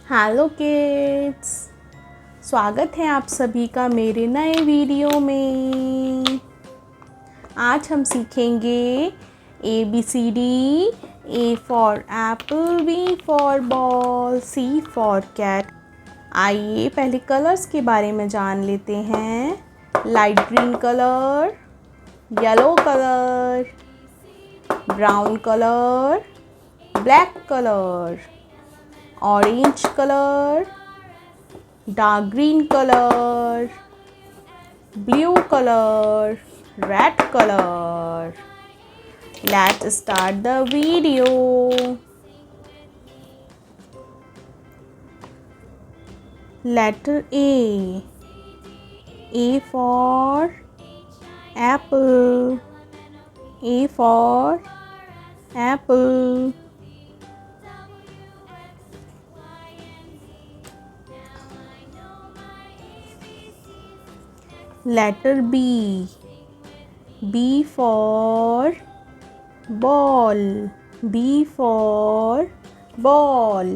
Hello kids, स्वागत है आप सभी का मेरे नए वीडियो में। आज हम सीखेंगे ABCD। A for apple, B for ball, C for cat. आइए पहले कलर्स के बारे में जान लेते हैं। Light green colour, yellow colour, brown colour, black colour, orange colour, dark green color, blue color, red color. Let's start the video. Letter A. A for apple. A for apple. Letter B. B for ball. B for ball.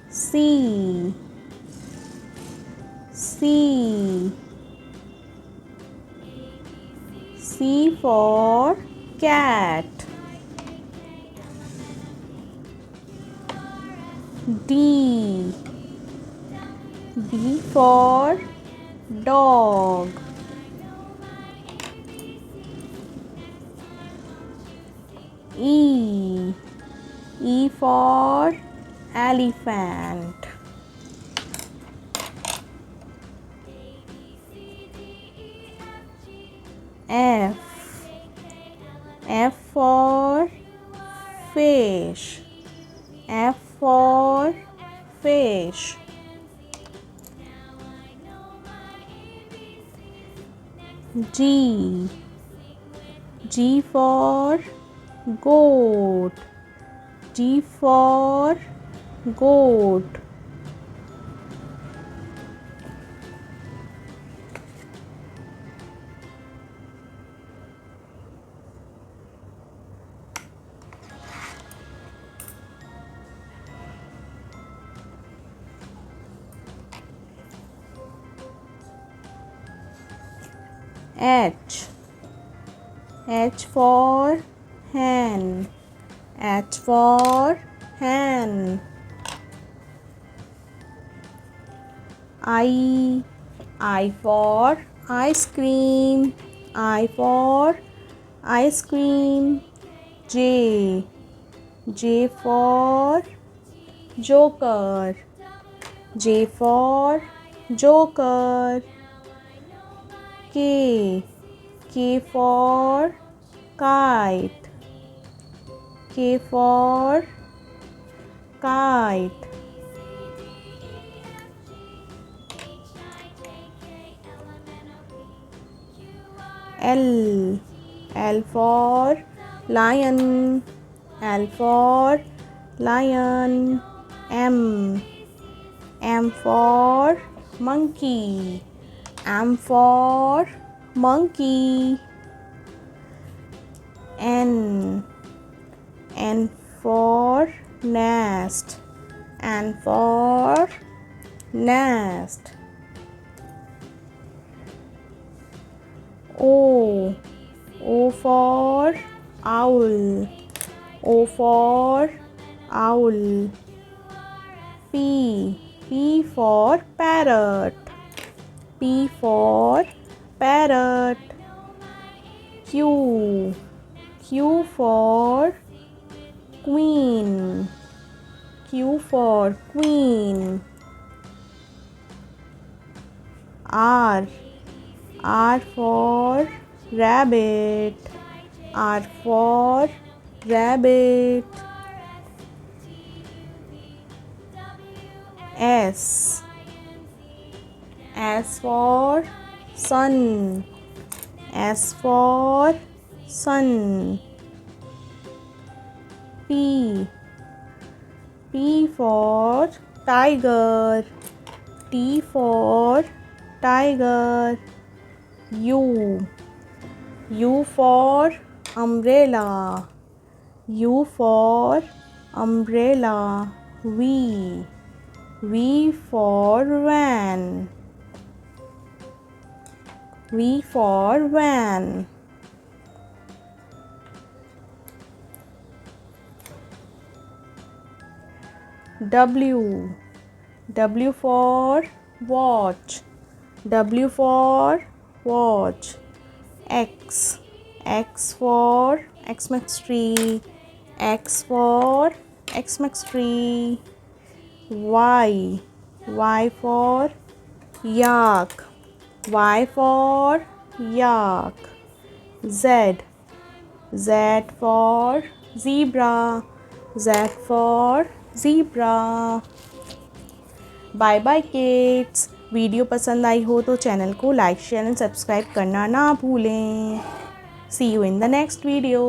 C. C. C for cat. D. D for dog. E. E for elephant. F. F for fish. F for fish. G. G for goat. G for goat. H. H for hen. H for hen. I. I for ice cream. I for ice cream. J. J for joker. J for joker. K. K for kite. K for kite. L. L for lion. L for lion. M. M for monkey. M for monkey. N. N for nest. N for nest. O. O for owl. O for owl. P. P for parrot. P for parrot. Q. Q for queen. Q for queen. R. R for rabbit. R for rabbit. S. S for sun. S for sun. P. P for tiger. T for tiger. U. U for umbrella. U for umbrella. V. V for van. V for van. W. W for watch. W for watch. X. X for Xmas tree. X for Xmas tree. Y. Y for yak. Y for yak. Z. Z for zebra. Z for zebra. Bye bye kids. Video पसंद आई हो तो channel को like share and subscribe करना ना भूलें। See you in the next video.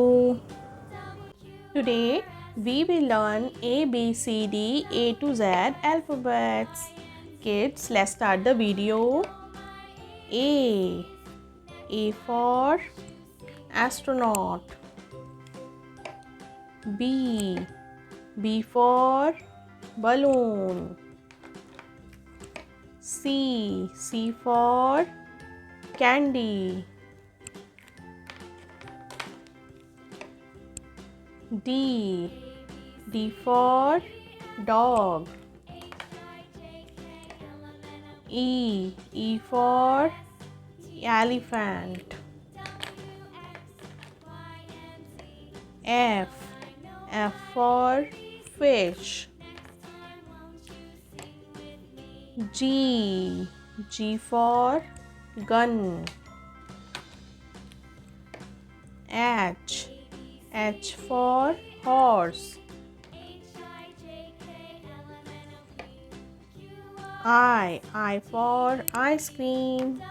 Today we will learn ABCD A to Z alphabets. Kids, let's start the video. A. A for astronaut. B. B for balloon. C. C for candy. D. D for dog. E. E for elephant. F. F for fish. G. G for gun. H. H for horse. I for ice cream.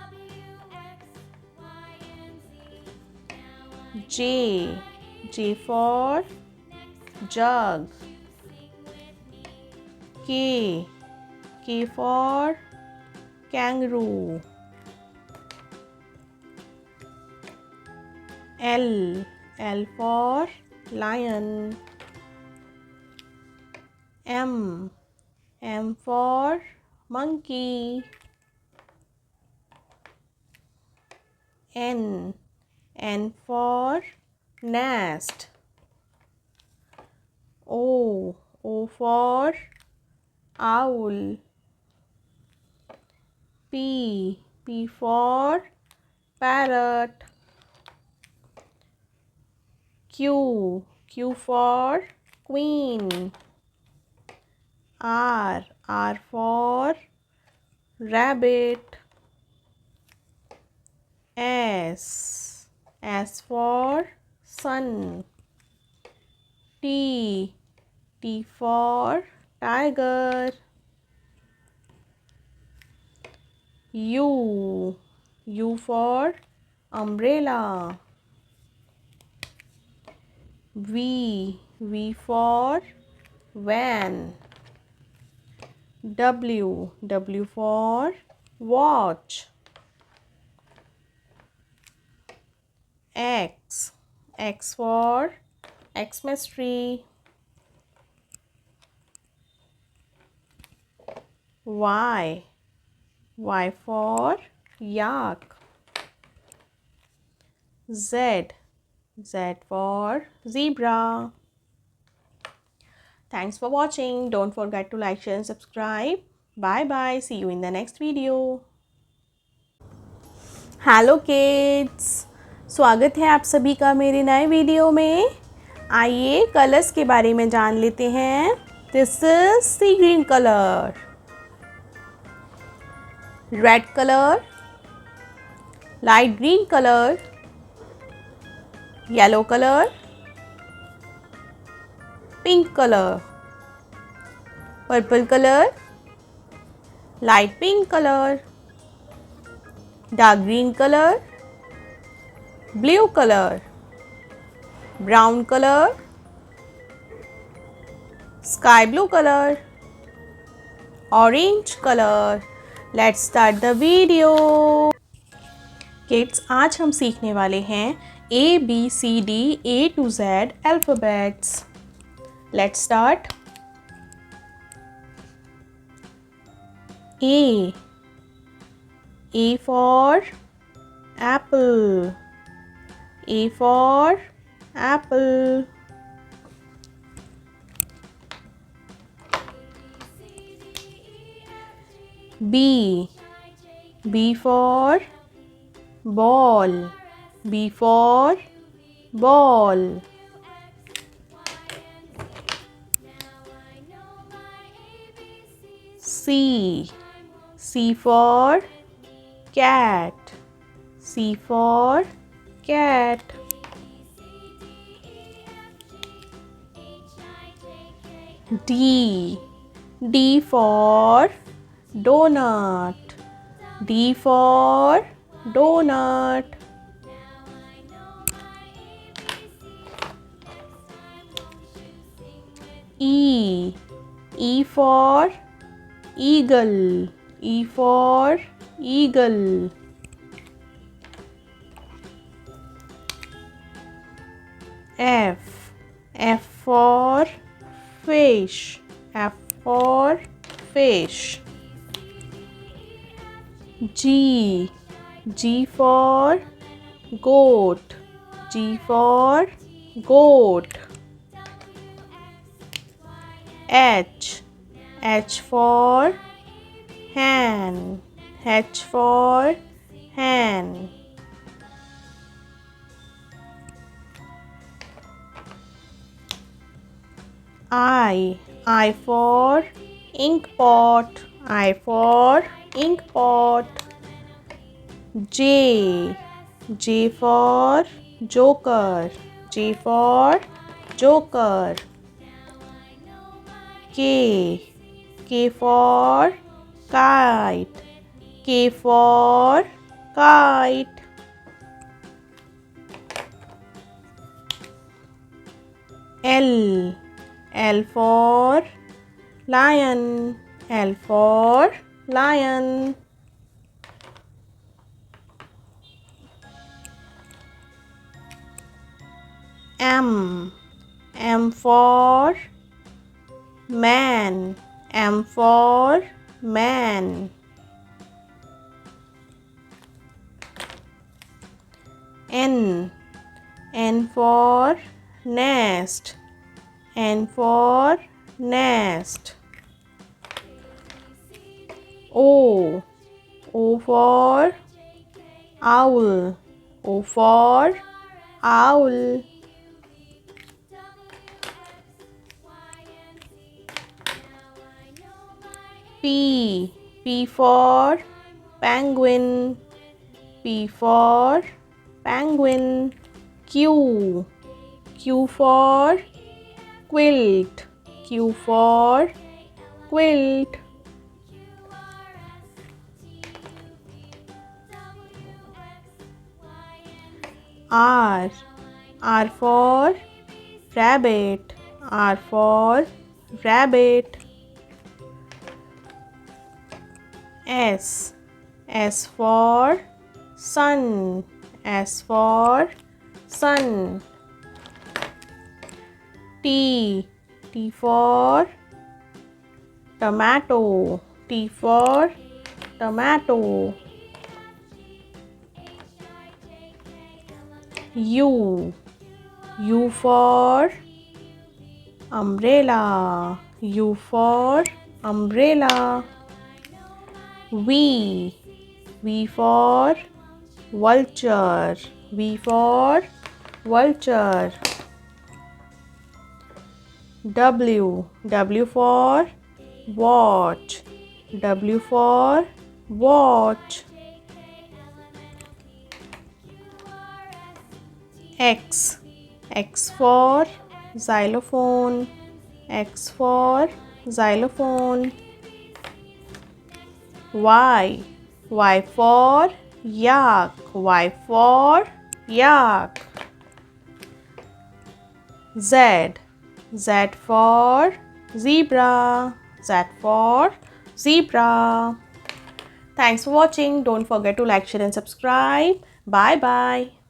J. J for jug. K. K for kangaroo. L. L for lion. M. M for monkey. N. N for nest. O. O for owl. P. P for parrot. Q. Q for queen. R. R for rabbit. S. S for sun. T. T for tiger. U. U for umbrella. V. V for van. W. W for watch. X. X for Xmas tree. Y. Y for yak. Z. Z for zebra. Thanks for watching. Don't forget to like, share and subscribe. Bye bye. See you in the next video. Hello kids, स्वागत है आप सभी का मेरे नए video में। आइए colours के बारे में जान लेते हैं। This is sea green colour, red colour, light green colour, yellow colour, pink colour, purple colour, light pink colour, dark green colour, blue colour, brown colour, sky blue colour, orange colour. Let's start the video. Kids, आज हम सीखने वाले हैं A, B, C, D, A to Z alphabets. Let's start. A. A for apple. A for apple. B. B for ball. B for ball. C. C for cat. C for cat. D. D for donut. D for donut. E. E for eagle. E for eagle. F. F for fish. F for fish. G. G for goat. G for goat. H. H for hen. H for hen. I. I for ink pot. I for ink pot. J. J for joker. J for joker. K. K for kite. K for kite. L. L for lion. L for lion. M. M for man. M for man. N. N for nest. N for nest. O. O for owl. O for owl. P. P for penguin. P for penguin. Q. Q for quilt. Q for quilt. R. R for rabbit. R for rabbit. S. S for sun. S for sun. T. T for tomato. T for tomato. U. U for umbrella. U for umbrella. V. V for vulture. V for vulture. W. W for watch. W for watch. X. X for xylophone. X for xylophone. Y. Y for yak. Y for yak. Z. Z for zebra. Z for zebra. Thanks for watching. Don't forget to like, share and subscribe. Bye bye.